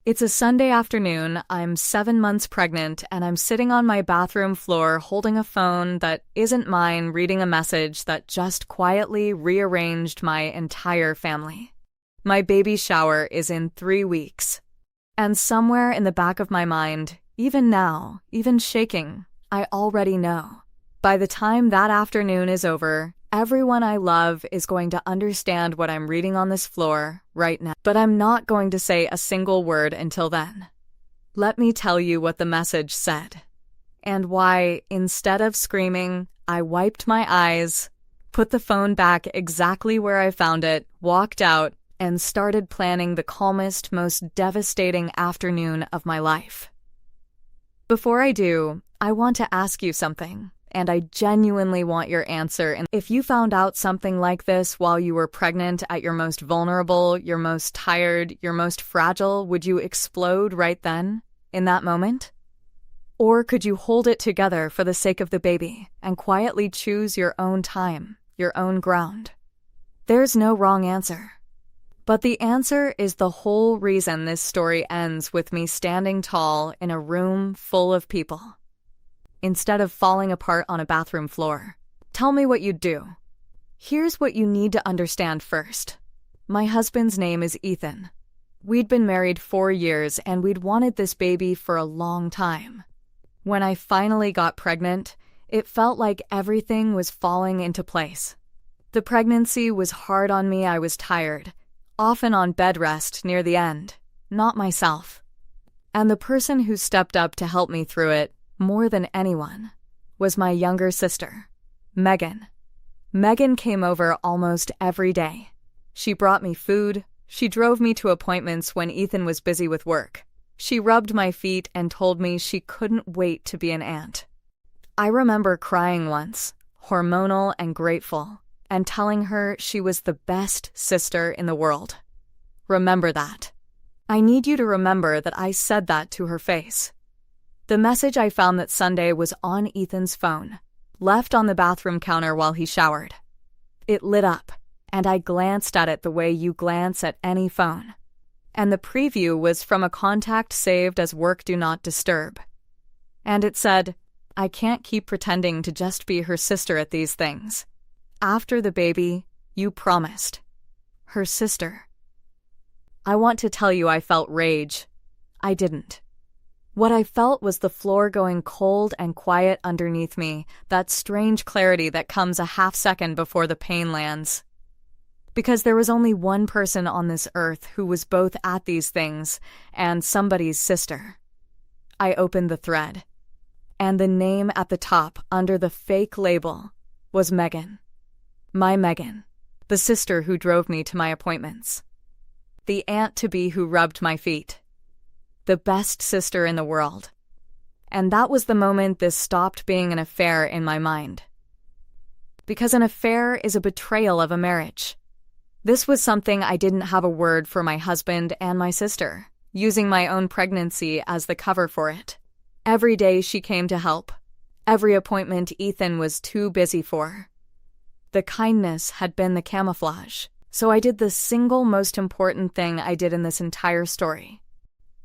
It's a Sunday afternoon, I'm 7 months pregnant, and I'm sitting on my bathroom floor holding a phone that isn't mine, reading a message that just quietly rearranged my entire family. My baby shower is in 3 weeks. And somewhere in the back of my mind, even now, even shaking, I already know. By the time that afternoon is over, everyone I love is going to understand what I'm reading on this floor right now. But I'm not going to say a single word until then. Let me tell you what the message said, and why, instead of screaming, I wiped my eyes, put the phone back exactly where I found it, walked out, and started planning the calmest, most devastating afternoon of my life. Before I do, I want to ask you something, and I genuinely want your answer. And if you found out something like this while you were pregnant, at your most vulnerable, your most tired, your most fragile, would you explode right then, in that moment? Or could you hold it together for the sake of the baby and quietly choose your own time, your own ground? There's no wrong answer. But the answer is the whole reason this story ends with me standing tall in a room full of people, instead of falling apart on a bathroom floor. Tell me what you'd do. Here's what you need to understand first. My husband's name is Ethan. We'd been married 4 years, and we'd wanted this baby for a long time. When I finally got pregnant, it felt like everything was falling into place. The pregnancy was hard on me. I was tired, often on bed rest near the end, not myself. And the person who stepped up to help me through it, more than anyone, was my younger sister, Megan. Megan came over almost every day. She brought me food. She drove me to appointments when Ethan was busy with work. She rubbed my feet and told me she couldn't wait to be an aunt. I remember crying once, hormonal and grateful, and telling her she was the best sister in the world. Remember that. I need you to remember that I said that to her face. The message I found that Sunday was on Ethan's phone, left on the bathroom counter while he showered. It lit up, and I glanced at it the way you glance at any phone. And the preview was from a contact saved as work do not disturb. And it said, I can't keep pretending to just be her sister at these things. After the baby, you promised. Her sister. I want to tell you I felt rage. I didn't. What I felt was the floor going cold and quiet underneath me, that strange clarity that comes a half second before the pain lands. Because there was only one person on this earth who was both at these things and somebody's sister. I opened the thread, and the name at the top under the fake label was Megan. My Megan, the sister who drove me to my appointments. The aunt-to-be who rubbed my feet. The best sister in the world. And that was the moment this stopped being an affair in my mind. Because an affair is a betrayal of a marriage. This was something I didn't have a word for my husband and my sister, using my own pregnancy as the cover for it. Every day she came to help. Every appointment Ethan was too busy for. The kindness had been the camouflage, so I did the single most important thing I did in this entire story.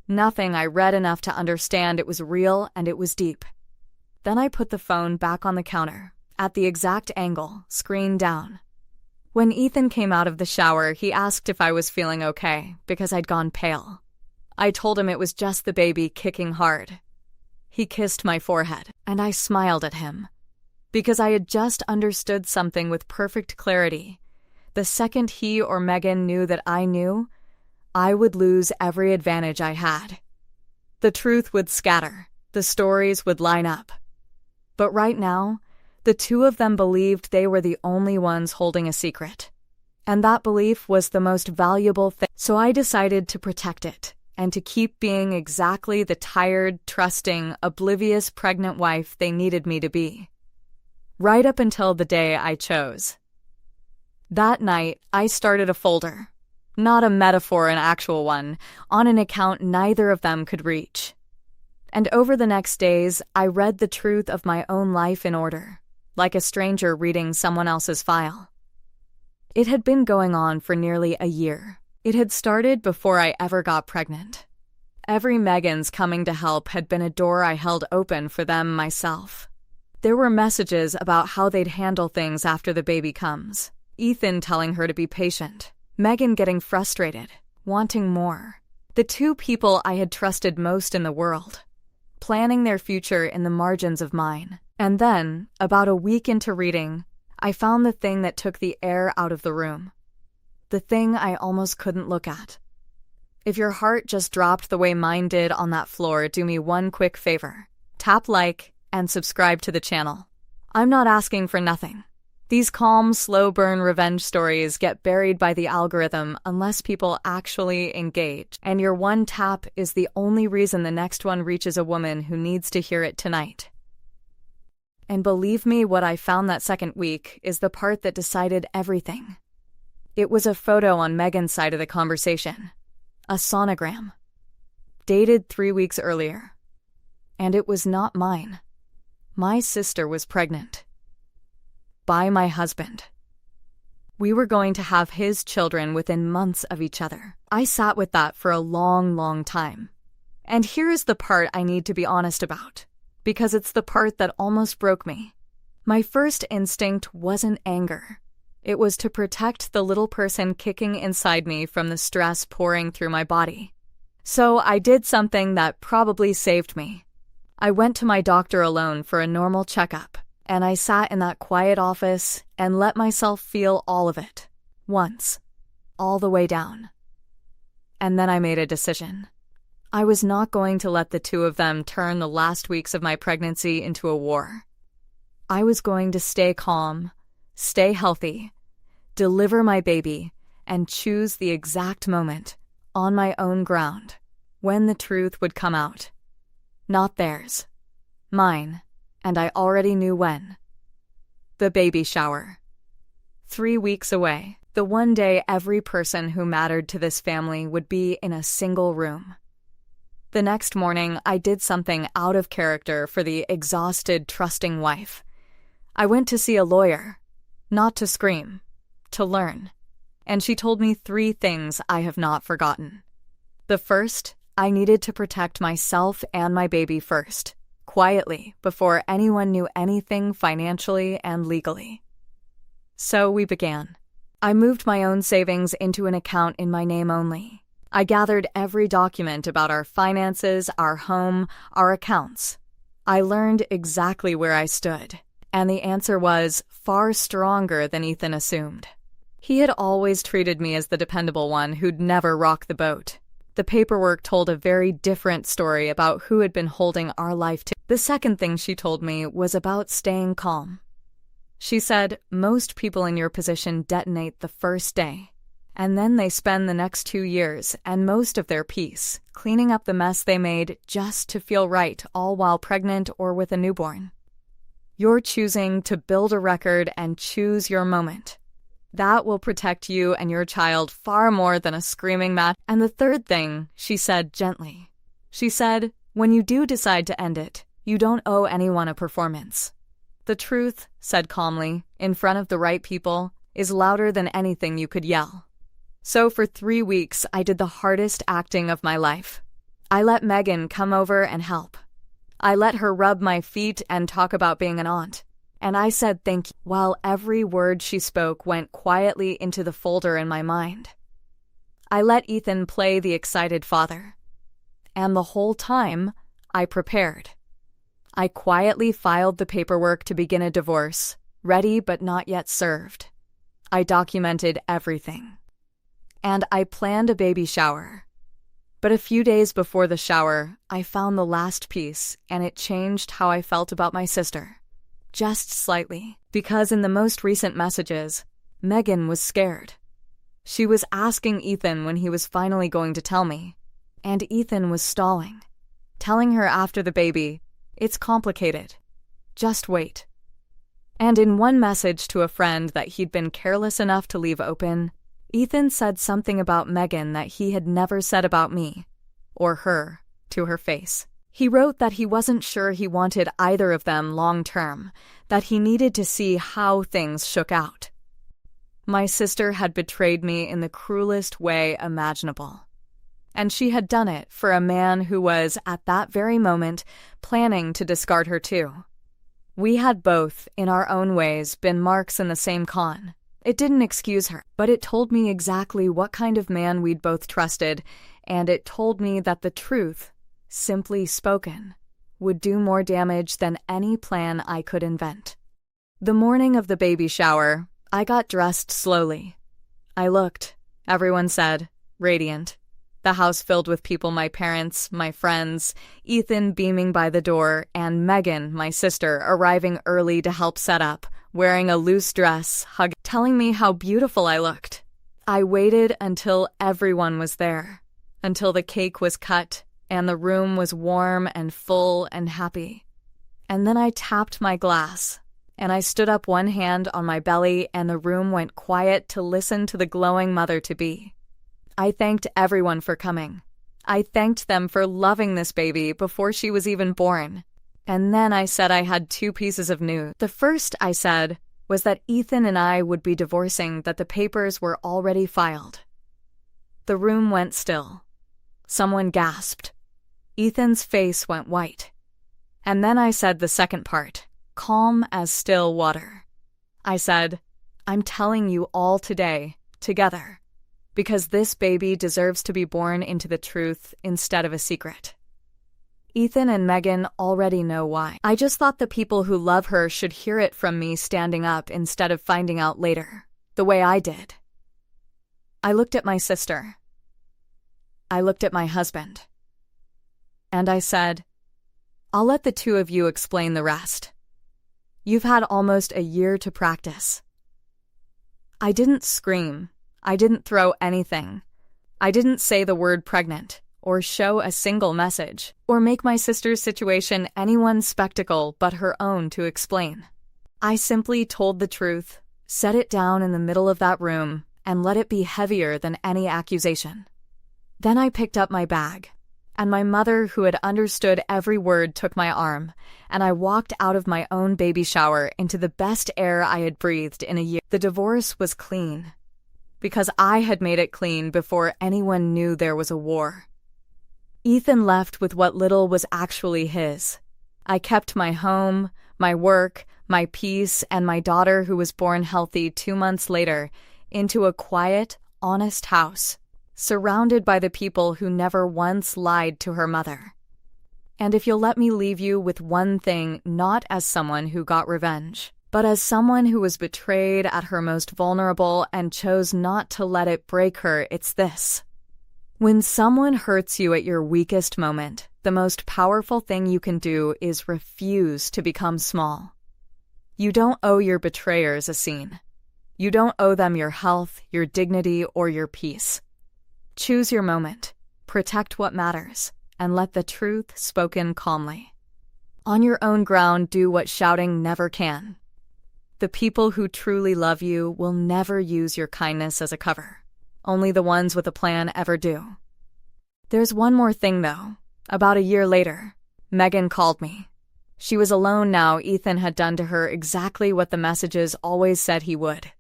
Nothing I read enough to understand it was real and it was deep. Then I put the phone back on the counter, at the exact angle, screen down. When Ethan came out of the shower, he asked if I was feeling okay, because I'd gone pale. I told him it was just the baby kicking hard. He kissed my forehead, and I smiled at him. Because I had just understood something with perfect clarity. The second he or Megan knew that I knew, I would lose every advantage I had. The truth would scatter, the stories would line up. But right now, the two of them believed they were the only ones holding a secret. And that belief was the most valuable thing. So I decided to protect it, and to keep being exactly the tired, trusting, oblivious pregnant wife they needed me to be. Right up until the day I chose. That night, I started a folder. Not a metaphor, an actual one, on an account neither of them could reach. And over the next days, I read the truth of my own life in order, like a stranger reading someone else's file. It had been going on for nearly a year. It had started before I ever got pregnant. Every Megan's coming to help had been a door I held open for them myself. There were messages about how they'd handle things after the baby comes. Ethan telling her to be patient. Megan getting frustrated, wanting more. The two people I had trusted most in the world, planning their future in the margins of mine. And then, about a week into reading, I found the thing that took the air out of the room. The thing I almost couldn't look at. If your heart just dropped the way mine did on that floor, do me one quick favor. Tap like and subscribe to the channel. I'm not asking for nothing. These calm, slow-burn revenge stories get buried by the algorithm unless people actually engage, and your one tap is the only reason the next one reaches a woman who needs to hear it tonight. And believe me, what I found that second week is the part that decided everything. It was a photo on Megan's side of the conversation. A sonogram. Dated 3 weeks earlier. And it was not mine. My sister was pregnant. By my husband. We were going to have his children within months of each other. I sat with that for a long, long time. And here is the part I need to be honest about, because it's the part that almost broke me. My first instinct wasn't anger. It was to protect the little person kicking inside me from the stress pouring through my body. So I did something that probably saved me. I went to my doctor alone for a normal checkup, and I sat in that quiet office and let myself feel all of it. Once. All the way down. And then I made a decision. I was not going to let the two of them turn the last weeks of my pregnancy into a war. I was going to stay calm, stay healthy, deliver my baby, and choose the exact moment, on my own ground, when the truth would come out. Not theirs. Mine, and I already knew when. The baby shower. 3 weeks away, the one day every person who mattered to this family would be in a single room. The next morning, I did something out of character for the exhausted, trusting wife. I went to see a lawyer, not to scream, to learn. And she told me 3 things I have not forgotten. The first, I needed to protect myself and my baby first, quietly, before anyone knew anything financially and legally. So we began. I moved my own savings into an account in my name only. I gathered every document about our finances, our home, our accounts. I learned exactly where I stood, and the answer was far stronger than Ethan assumed. He had always treated me as the dependable one who'd never rock the boat. The paperwork told a very different story about who had been holding our life together. The second thing she told me was about staying calm. She said, most people in your position detonate the first day, and then they spend the next 2 years and most of their peace cleaning up the mess they made just to feel right, all while pregnant or with a newborn. You're choosing to build a record and choose your moment. That will protect you and your child far more than a screaming match. And the third thing, she said gently. She said, when you do decide to end it, you don't owe anyone a performance. The truth, said calmly, in front of the right people, is louder than anything you could yell. So for 3 weeks, I did the hardest acting of my life. I let Megan come over and help. I let her rub my feet and talk about being an aunt. And I said thank you, while every word she spoke went quietly into the folder in my mind. I let Ethan play the excited father. And the whole time, I prepared. I quietly filed the paperwork to begin a divorce, ready but not yet served. I documented everything. And I planned a baby shower. But a few days before the shower, I found the last piece, and it changed how I felt about my sister. Just slightly, because in the most recent messages, Megan was scared. She was asking Ethan when he was finally going to tell me, and Ethan was stalling, telling her after the baby, it's complicated. Just wait. And in one message to a friend that he'd been careless enough to leave open, Ethan said something about Megan that he had never said about me, or her, to her face. He wrote that he wasn't sure he wanted either of them long-term, that he needed to see how things shook out. My sister had betrayed me in the cruelest way imaginable. And she had done it for a man who was, at that very moment, planning to discard her too. We had both, in our own ways, been marks in the same con. It didn't excuse her, but it told me exactly what kind of man we'd both trusted, and it told me that the truth, simply spoken, would do more damage than any plan I could invent. The morning of the baby shower, I got dressed slowly. I looked, everyone said, radiant. The house filled with people, my parents, my friends, Ethan beaming by the door, and Megan, my sister, arriving early to help set up, wearing a loose dress, telling me how beautiful I looked. I waited until everyone was there, until the cake was cut and the room was warm and full and happy. And then I tapped my glass, and I stood up, one hand on my belly, and the room went quiet to listen to the glowing mother-to-be. I thanked everyone for coming. I thanked them for loving this baby before she was even born. And then I said I had 2 pieces of news. The first I said was that Ethan and I would be divorcing, that the papers were already filed. The room went still. Someone gasped. Ethan's face went white. And then I said the second part, calm as still water. I said, I'm telling you all today, together, because this baby deserves to be born into the truth instead of a secret. Ethan and Megan already know why. I just thought the people who love her should hear it from me standing up instead of finding out later, the way I did. I looked at my sister. I looked at my husband. And I said, I'll let the 2 of you explain the rest. You've had almost a year to practice. I didn't scream. I didn't throw anything. I didn't say the word pregnant, or show a single message, or make my sister's situation anyone's spectacle but her own to explain. I simply told the truth, set it down in the middle of that room, and let it be heavier than any accusation. Then I picked up my bag, and my mother, who had understood every word, took my arm, and I walked out of my own baby shower into the best air I had breathed in a year. The divorce was clean, because I had made it clean before anyone knew there was a war. Ethan left with what little was actually his. I kept my home, my work, my peace, and my daughter, who was born healthy 2 months later, into a quiet, honest house, surrounded by the people who never once lied to her mother. And if you'll let me leave you with one thing, not as someone who got revenge, but as someone who was betrayed at her most vulnerable and chose not to let it break her, it's this. When someone hurts you at your weakest moment, the most powerful thing you can do is refuse to become small. You don't owe your betrayers a scene. You don't owe them your health, your dignity, or your peace. Choose your moment, protect what matters, and let the truth spoken calmly. On your own ground, do what shouting never can. The people who truly love you will never use your kindness as a cover. Only the ones with a plan ever do. There's one more thing, though. About a year later, Megan called me. She was alone now. Ethan had done to her exactly what the messages always said he would.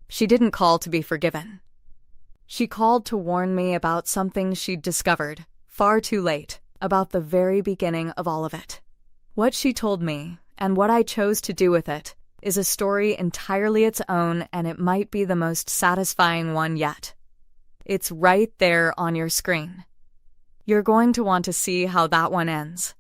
She didn't call to be forgiven. She called to warn me about something she'd discovered, far too late, about the very beginning of all of it. What she told me, and what I chose to do with it, is a story entirely its own, and it might be the most satisfying one yet. It's right there on your screen. You're going to want to see how that one ends.